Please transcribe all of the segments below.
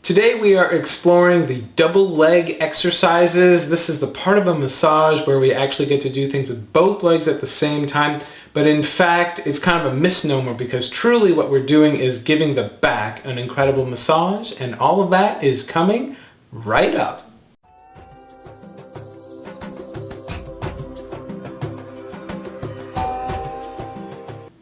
Today we are exploring the double leg exercises. This is the part of a massage where we actually get to do things with both legs at the same time. But in fact, it's kind of a misnomer because truly what we're doing is giving the back an incredible massage, and all of that is coming right up.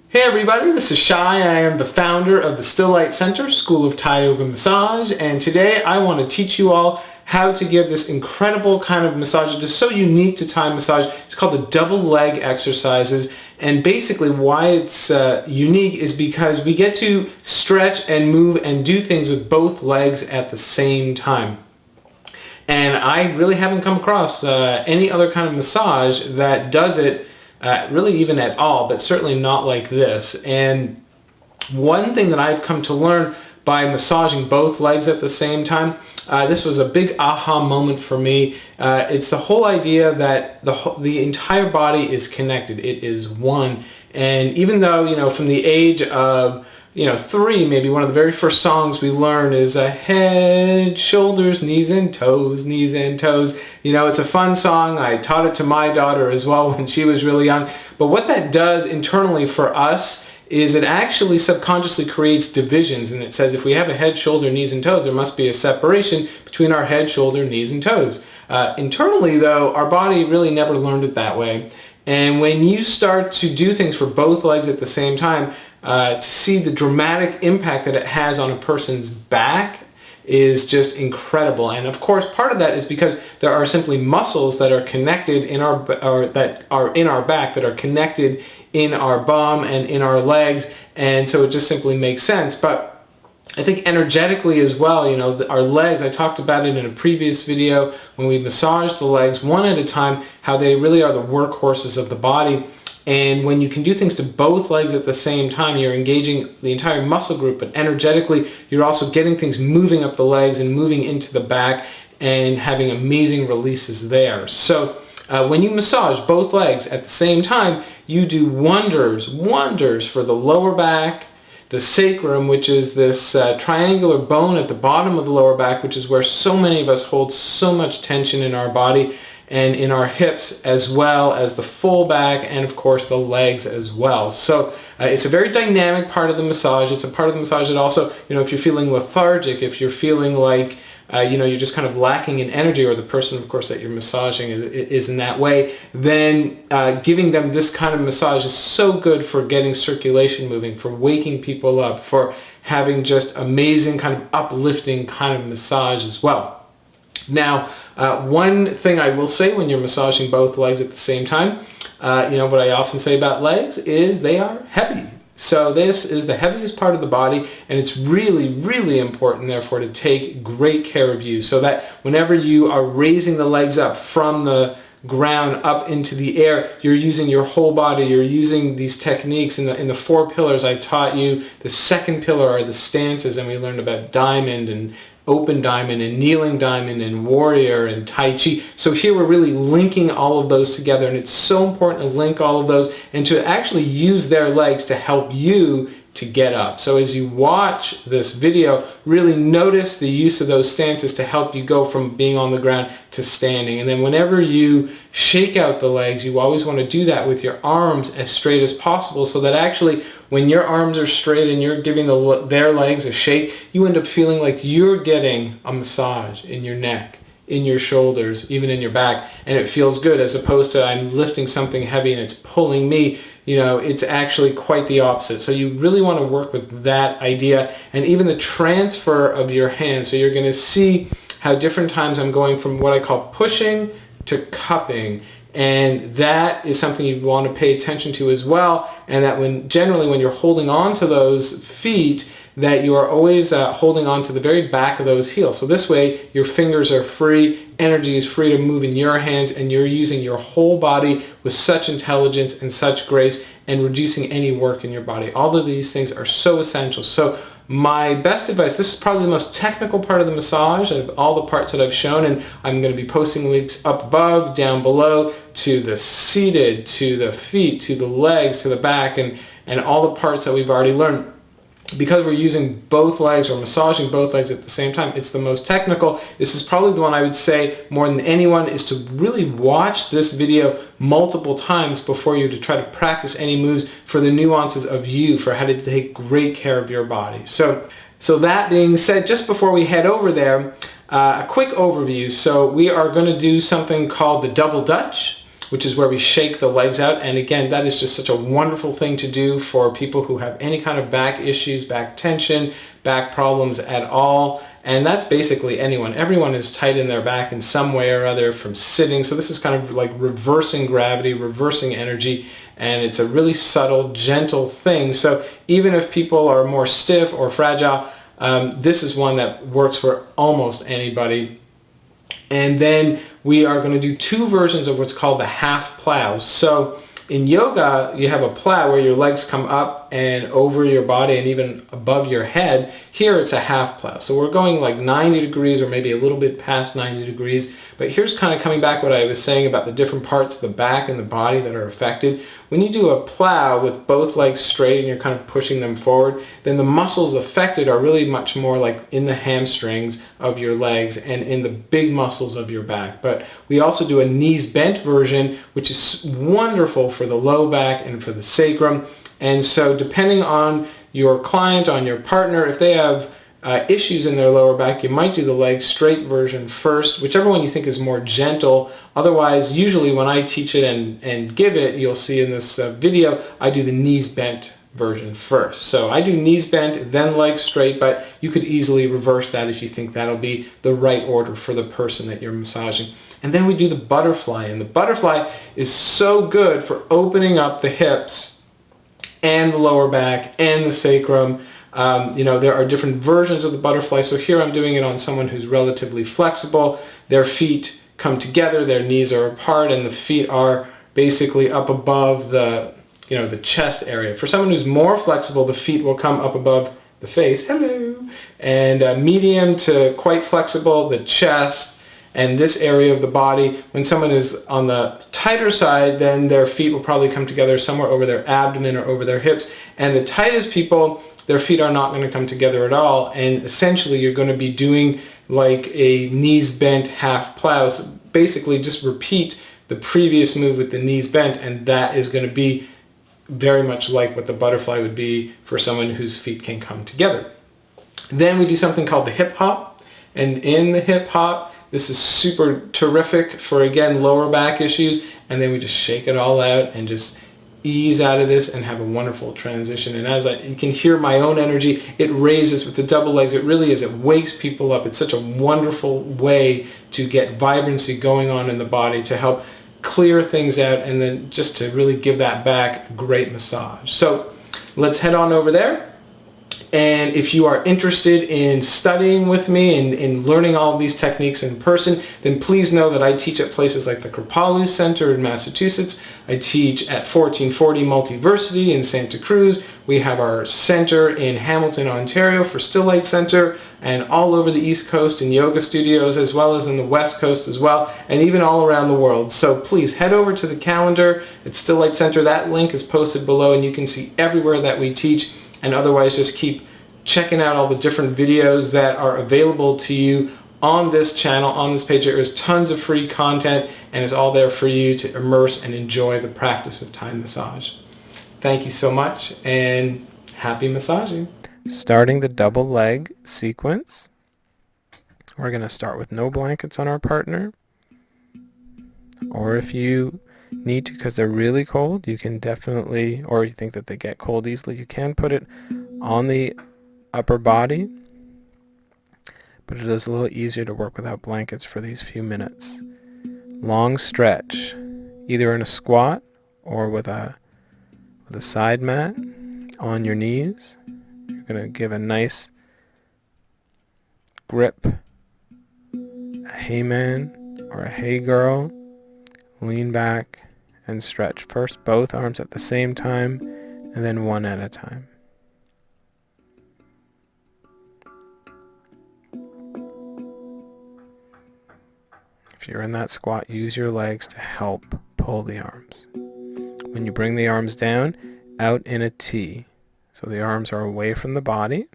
Hey everybody, this is Shai. I am the founder of the Still Light Center School of Thai Yoga Massage, and today I want to teach you all how to give this incredible kind of massage. It is so unique to Thai massage. It's called the double leg exercises, and basically why it's unique is because we get to stretch and move and do things with both legs at the same time. And I really haven't come across any other kind of massage that does it really even at all, but certainly not like this. And one thing that I've come to learn by massaging both legs at the same time, this was a big aha moment for me. It's the whole idea that the entire body is connected. It is one. And even though, from the age of 3, maybe one of the very first songs we learn is head, shoulders, knees and toes, knees and toes. It's a fun song. I taught it to my daughter as well when she was really young. But what that does internally for us is it actually subconsciously creates divisions. And it says if we have a head, shoulder, knees and toes, there must be a separation between our head, shoulder, knees and toes. Internally though, our body really never learned it that way. And when you start to do things for both legs at the same time, to see the dramatic impact that it has on a person's back is just incredible. And of course, part of that is because there are simply muscles that are connected in our back that are connected in our bum and in our legs, and so it just simply makes sense. But I think energetically as well, our legs, I talked about it in a previous video when we massaged the legs one at a time, how they really are the workhorses of the body. And when you can do things to both legs at the same time, you're engaging the entire muscle group, but energetically, you're also getting things moving up the legs and moving into the back and having amazing releases there. So when you massage both legs at the same time, you do wonders for the lower back, the sacrum, which is this triangular bone at the bottom of the lower back, which is where so many of us hold so much tension in our body, and in our hips, as well as the full back and of course the legs as well. So it's a very dynamic part of the massage. It's a part of the massage that also, if you're feeling lethargic, if you're feeling like you're just kind of lacking in energy, or the person of course that you're massaging is in that way, then giving them this kind of massage is so good for getting circulation moving, for waking people up, for having just amazing kind of uplifting kind of massage as well. Now, one thing I will say when you're massaging both legs at the same time, what I often say about legs is they are heavy. So this is the heaviest part of the body, and it's really, really important, therefore, to take great care of you, so that whenever you are raising the legs up from the ground up into the air, you're using your whole body. You're using these techniques in the 4 pillars I've taught you. The second pillar are the stances, and we learned about diamond and open diamond and kneeling diamond and warrior and tai chi. So here we're really linking all of those together, and it's so important to link all of those and to actually use their legs to help you to get up. So as you watch this video, really notice the use of those stances to help you go from being on the ground to standing. And then whenever you shake out the legs, you always want to do that with your arms as straight as possible, so that actually when your arms are straight and you're giving their legs a shake, you end up feeling like you're getting a massage in your neck, in your shoulders, even in your back, and it feels good, as opposed to I'm lifting something heavy and it's pulling me. It's actually quite the opposite. So you really want to work with that idea, and even the transfer of your hands. So you're going to see how different times I'm going from what I call pushing to cupping, and that is something you want to pay attention to as well. And that generally when you're holding on to those feet, that you are always holding on to the very back of those heels. So this way your fingers are free, energy is free to move in your hands, and you're using your whole body with such intelligence and such grace, and reducing any work in your body. All of these things are so essential. So my best advice, this is probably the most technical part of the massage of all the parts that I've shown, and I'm going to be posting links up above, down below, to the seated, to the feet, to the legs, to the back, and all the parts that we've already learned. because we're using both legs or massaging both legs at the same time, it's the most technical. This is probably the one I would say more than anyone is to really watch this video multiple times before you to try to practice any moves for the nuances of you, for how to take great care of your body. So that being said, just before we head over there, a quick overview. So we are going to do something called the double Dutch, which is where we shake the legs out. And again, that is just such a wonderful thing to do for people who have any kind of back issues, back tension, back problems at all. And that's basically anyone. Everyone is tight in their back in some way or other from sitting. So this is kind of like reversing gravity, reversing energy. And it's a really subtle, gentle thing. So even if people are more stiff or fragile, this is one that works for almost anybody. And then we are going to do two versions of what's called the half plows. So in yoga, you have a plow where your legs come up and over your body and even above your head. Here it's a half plow. So we're going like 90 degrees or maybe a little bit past 90 degrees. But here's kind of coming back what I was saying about the different parts of the back and the body that are affected. When you do a plow with both legs straight and you're kind of pushing them forward, then the muscles affected are really much more like in the hamstrings of your legs and in the big muscles of your back. But we also do a knees bent version, which is wonderful for the low back and for the sacrum. And so depending on your client, on your partner, if they have issues in their lower back, you might do the leg straight version first, whichever one you think is more gentle. Otherwise, usually when I teach it and give it, you'll see in this video, I do the knees bent version first. So I do knees bent, then legs straight, but you could easily reverse that if you think that'll be the right order for the person that you're massaging. And then we do the butterfly, and the butterfly is so good for opening up the hips and the lower back and the sacrum. There are different versions of the butterfly. So here I'm doing it on someone who's relatively flexible. Their feet come together, their knees are apart, and the feet are basically up above the chest area. For someone who's more flexible, the feet will come up above the face. Hello. And medium to quite flexible, the chest and this area of the body. When someone is on the tighter side, then their feet will probably come together somewhere over their abdomen or over their hips. And the tightest people, their feet are not going to come together at all. And essentially you're going to be doing like a knees bent half plow. So basically just repeat the previous move with the knees bent, and that is going to be very much like what the butterfly would be for someone whose feet can come together. Then we do something called the hip hop. And in the hip hop, this is super terrific for, again, lower back issues. And then we just shake it all out and just ease out of this and have a wonderful transition. And as you can hear my own energy, it raises with the double legs. It really is. It wakes people up. It's such a wonderful way to get vibrancy going on in the body, to help clear things out, and then just to really give that back a great massage. So let's head on over there. And if you are interested in studying with me and in learning all of these techniques in person, then please know that I teach at places like the Kripalu Center in Massachusetts. I teach at 1440 Multiversity in Santa Cruz. We have our center in Hamilton, Ontario for Still Light Center, and all over the East Coast in yoga studios, as well as in the West Coast as well, and even all around the world. So please head over to the calendar at Still Light Center. That link is posted below, and you can see everywhere that we teach. And otherwise, just keep checking out all the different videos that are available to you on this channel, on this page. There is tons of free content, and it's all there for you to immerse and enjoy the practice of Thai massage. Thank you so much, and happy massaging. Starting the double leg sequence, we're going to start with no blankets on our partner. Or if you need to, because they're really cold, you can definitely, or you think that they get cold easily, you can put it on the upper body, but it is a little easier to work without blankets for these few minutes. Long stretch, either in a squat or with a side mat on your knees. You're going to give a nice grip, a hey man or a hey girl, lean back and stretch. First both arms at the same time, and then one at a time. If you're in that squat, use your legs to help pull the arms. When you bring the arms down, out in a T. So the arms are away from the body.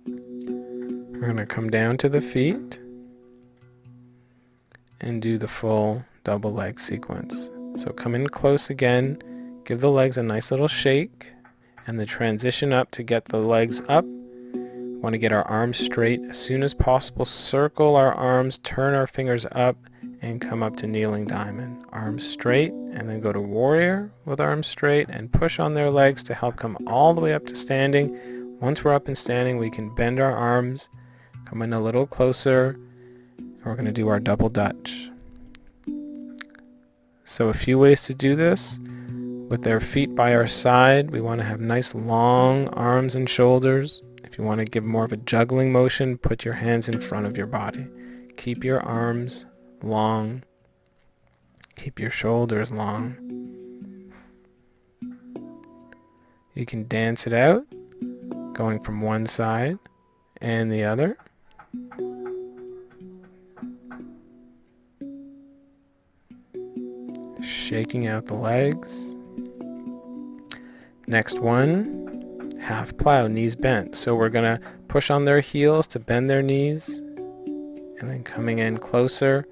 We're going to come down to the feet and do the full double leg sequence. So come in close again, give the legs a nice little shake, and the transition up to get the legs up. We want to get our arms straight as soon as possible. Circle our arms, turn our fingers up, and come up to kneeling diamond. Arms straight, and then go to warrior with arms straight, and push on their legs to help come all the way up to standing. Once we're up and standing, we can bend our arms, come in a little closer, and we're going to do our double Dutch. So a few ways to do this. With their feet by our side, we want to have nice long arms and shoulders. If you want to give more of a juggling motion, put your hands in front of your body. Keep your arms long. Keep your shoulders long. You can dance it out, going from one side and the other. Shaking out the legs. Next one, half plow, knees bent. So we're going to push on their heels to bend their knees, and then coming in closer,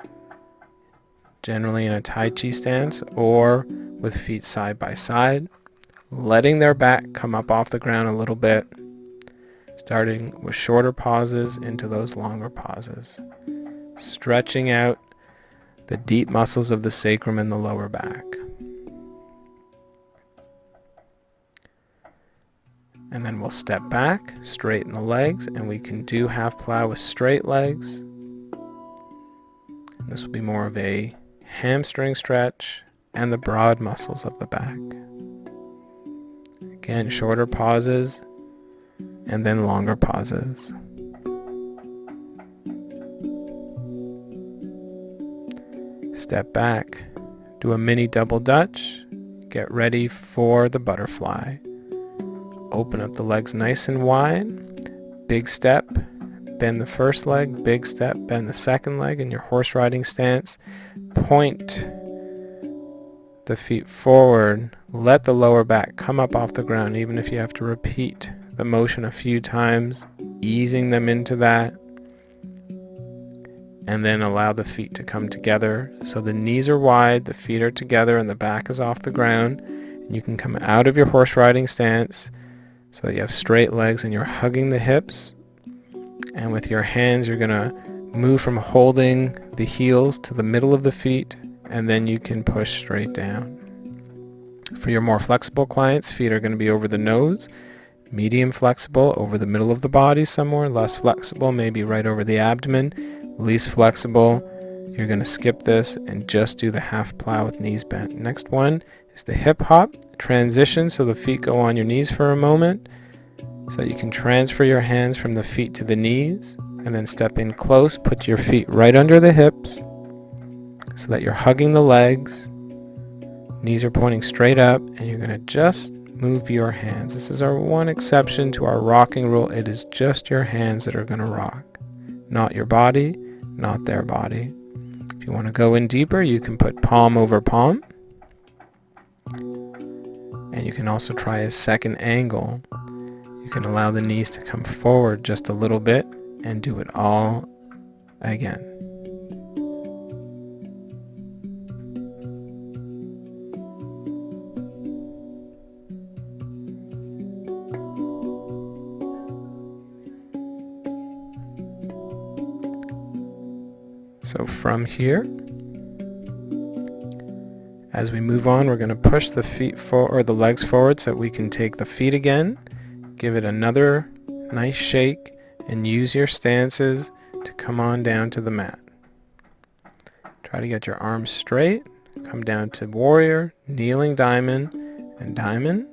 generally in a Tai Chi stance or with feet side by side, letting their back come up off the ground a little bit, starting with shorter pauses into those longer pauses, stretching out the deep muscles of the sacrum and the lower back. And then we'll step back, straighten the legs, and we can do half plow with straight legs. And this will be more of a hamstring stretch and the broad muscles of the back. Again, shorter pauses and then longer pauses. Step back, do a mini double Dutch, get ready for the butterfly. Open up the legs nice and wide, big step, bend the first leg, big step, bend the second leg in your horse riding stance. Point the feet forward, let the lower back come up off the ground, even if you have to repeat the motion a few times, easing them into that. And then allow the feet to come together. So the knees are wide, the feet are together, and the back is off the ground. And you can come out of your horse riding stance so that you have straight legs and you're hugging the hips. And with your hands, you're going to move from holding the heels to the middle of the feet, and then you can push straight down. For your more flexible clients, feet are going to be over the nose, medium flexible over the middle of the body somewhere, less flexible maybe right over the abdomen. Least flexible, you're going to skip this and just do the half plow with knees bent. Next one is the hip hop transition, so the feet go on your knees for a moment so that you can transfer your hands from the feet to the knees, and then step in close, put your feet right under the hips so that you're hugging the legs, knees are pointing straight up, and you're going to just move your hands. This is our one exception to our rocking rule. It is just your hands that are going to rock, not your body, not their body. If you want to go in deeper, you can put palm over palm. And you can also try a second angle. You can allow the knees to come forward just a little bit and do it all again. So from here, as we move on, we're going to push the feet forward, or the legs forward, so that we can take the feet again, give it another nice shake, and use your stances to come on down to the mat. Try to get your arms straight, come down to warrior, kneeling diamond, and diamond.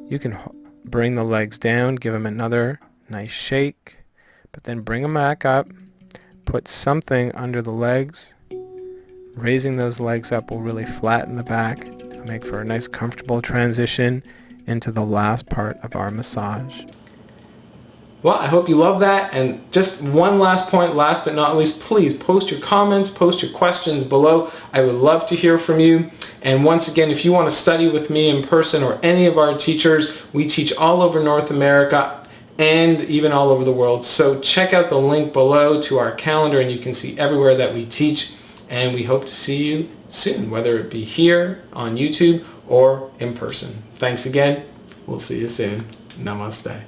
You can bring the legs down, give them another nice shake, but then bring them back up. Put something under the legs. Raising those legs up will really flatten the back, make for a nice comfortable transition into the last part of our massage. Well, I hope you love that. And just one last point, last but not least, please post your comments, post your questions below. I would love to hear from you. And once again, if you want to study with me in person or any of our teachers, we teach all over North America and even all over the world. So check out the link below to our calendar and you can see everywhere that we teach. And we hope to see you soon, whether it be here on YouTube or in person. Thanks again. We'll see you soon. Namaste.